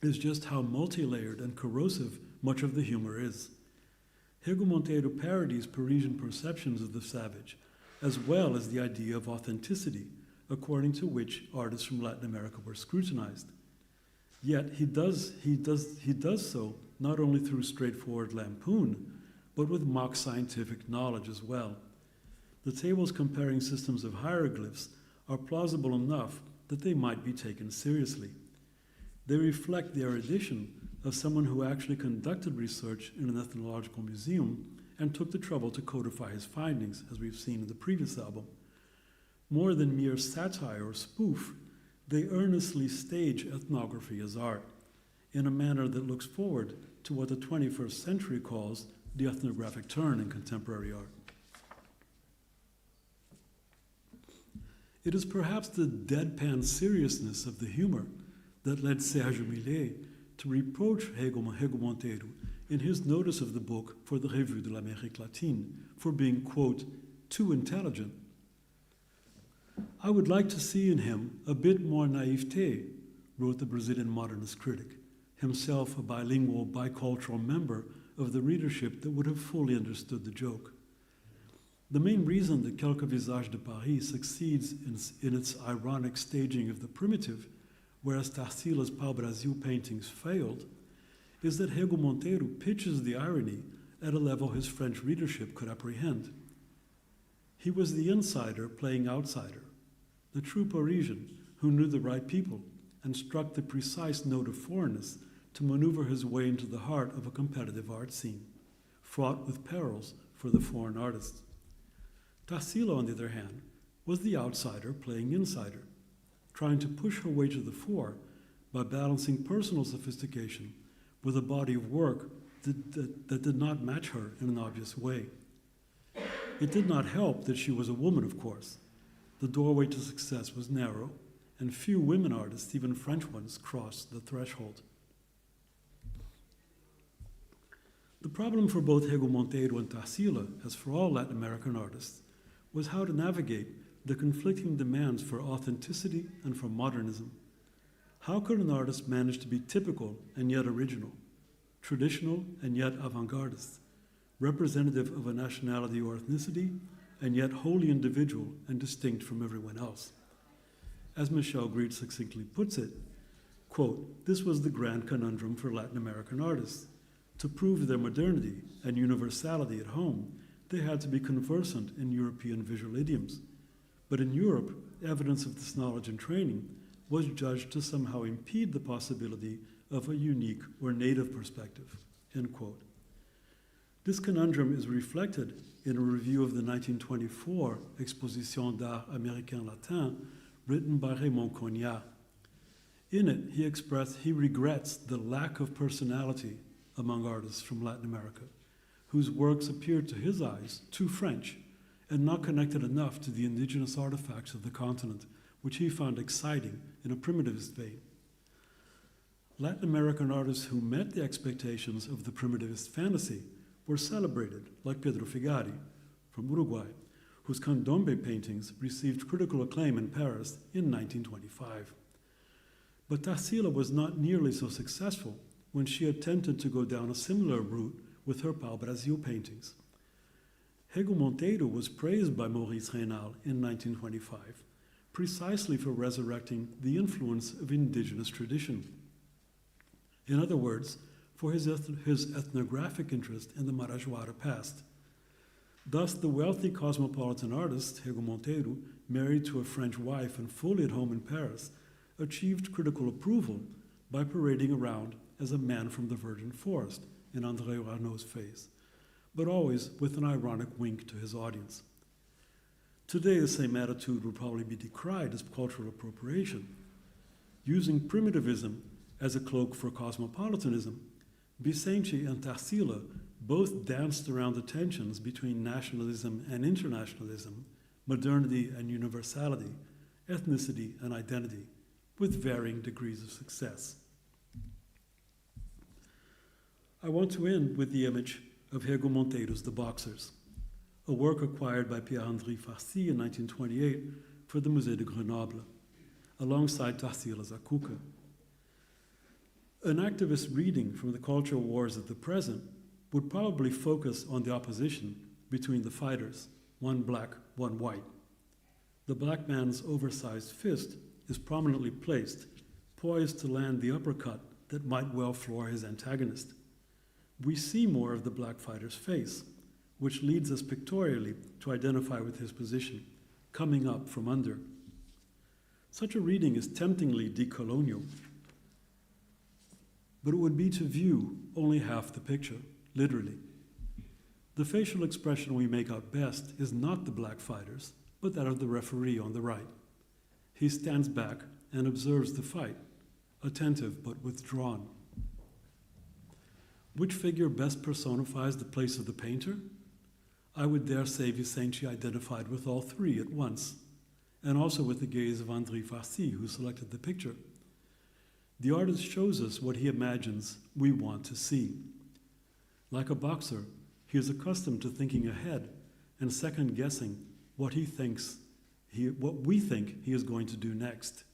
is just how multi-layered and corrosive much of the humor is. Rego Monteiro parodies Parisian perceptions of the savage, as well as the idea of authenticity, according to which artists from Latin America were scrutinized. Yet he does so not only through straightforward lampoon, but with mock scientific knowledge as well. The tables comparing systems of hieroglyphs are plausible enough that they might be taken seriously. They reflect the erudition of someone who actually conducted research in an ethnological museum and took the trouble to codify his findings, as we've seen in the previous album. More than mere satire or spoof, they earnestly stage ethnography as art in a manner that looks forward to what the 21st century calls the ethnographic turn in contemporary art. It is perhaps the deadpan seriousness of the humor that led Sergio Millet to reproach Rego Monteiro in his notice of the book for the Revue de l'Amérique latine for being, quote, too intelligent. I would like to see in him a bit more naivete, wrote the Brazilian modernist critic, himself a bilingual, bicultural member of the readership that would have fully understood the joke. The main reason that Quelques visages de Paris succeeds in its ironic staging of the primitive, whereas Tarsila's Pau Brasil paintings failed, is that Rego Monteiro pitches the irony at a level his French readership could apprehend. He was the insider playing outsider, the true Parisian who knew the right people and struck the precise note of foreignness to maneuver his way into the heart of a competitive art scene, fraught with perils for the foreign artists. Tarsila, on the other hand, was the outsider playing insider, trying to push her way to the fore by balancing personal sophistication with a body of work that did not match her in an obvious way. It did not help that she was a woman, of course. The doorway to success was narrow, and few women artists, even French ones, crossed the threshold. The problem for both Rego Monteiro and Tarsila, as for all Latin American artists, was how to navigate the conflicting demands for authenticity and for modernism. How could an artist manage to be typical and yet original, traditional and yet avant-gardist, representative of a nationality or ethnicity, and yet wholly individual and distinct from everyone else? As Michel Greet succinctly puts it, quote, this was the grand conundrum for Latin American artists. To prove their modernity and universality at home, they had to be conversant in European visual idioms. But in Europe, evidence of this knowledge and training was judged to somehow impede the possibility of a unique or native perspective, end quote. This conundrum is reflected in a review of the 1924 Exposition d'Art Américain Latin written by Raymond Cognat. In it, he regrets the lack of personality among artists from Latin America, whose works appeared to his eyes too French and not connected enough to the indigenous artifacts of the continent, which he found exciting in a primitivist vein. Latin American artists who met the expectations of the primitivist fantasy were celebrated, like Pedro Figari from Uruguay, whose candombe paintings received critical acclaim in Paris in 1925. But Tarsila was not nearly so successful when she attempted to go down a similar route with her Pau Brasil paintings. Rego Monteiro was praised by Maurice Reynal in 1925, precisely for resurrecting the influence of indigenous tradition. In other words, for his ethnographic interest in the Marajoara past. Thus, the wealthy cosmopolitan artist, Rego Monteiro, married to a French wife and fully at home in Paris, achieved critical approval by parading around as a man from the virgin forest in André Arnaud's face, but always with an ironic wink to his audience. Today, the same attitude would probably be decried as cultural appropriation. Using primitivism as a cloak for cosmopolitanism, Vicente and Tarsila both danced around the tensions between nationalism and internationalism, modernity and universality, ethnicity and identity, with varying degrees of success. I want to end with the image of Rego Monteiro's The Boxers, a work acquired by Pierre-Henri Farcy in 1928 for the Musée de Grenoble, alongside Tarsila's Akuka. An activist reading from the cultural wars of the present would probably focus on the opposition between the fighters, one black, one white. The black man's oversized fist is prominently placed, poised to land the uppercut that might well floor his antagonist. We see more of the black fighter's face, which leads us pictorially to identify with his position, coming up from under. Such a reading is temptingly decolonial, but it would be to view only half the picture, literally. The facial expression we make out best is not the black fighter's, but that of the referee on the right. He stands back and observes the fight, attentive but withdrawn. Which figure best personifies the place of the painter? I would dare say Vicente identified with all three at once, and also with the gaze of André Farcy, who selected the picture. The artist shows us what he imagines we want to see. Like a boxer, he is accustomed to thinking ahead and second-guessing what we think he is going to do next.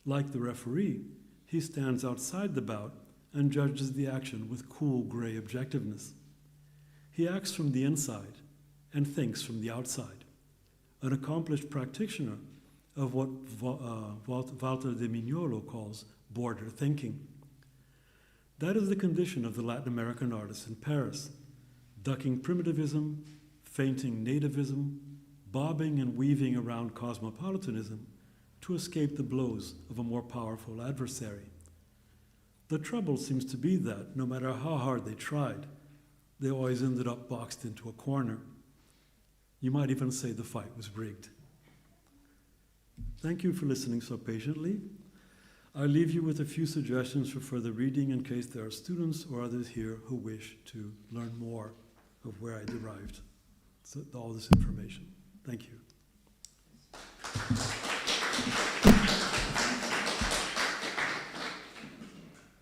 Like the referee, he stands outside the bout and judges the action with cool gray objectiveness. He acts from the inside and thinks from the outside, an accomplished practitioner of what Walter de Mignolo calls border thinking. That is the condition of the Latin American artists in Paris, ducking primitivism, feinting nativism, bobbing and weaving around cosmopolitanism to escape the blows of a more powerful adversary. The trouble seems to be that, no matter how hard they tried, they always ended up boxed into a corner. You might even say the fight was rigged. Thank you for listening so patiently. I'll leave you with a few suggestions for further reading in case there are students or others here who wish to learn more of where I derived all this information. Thank you.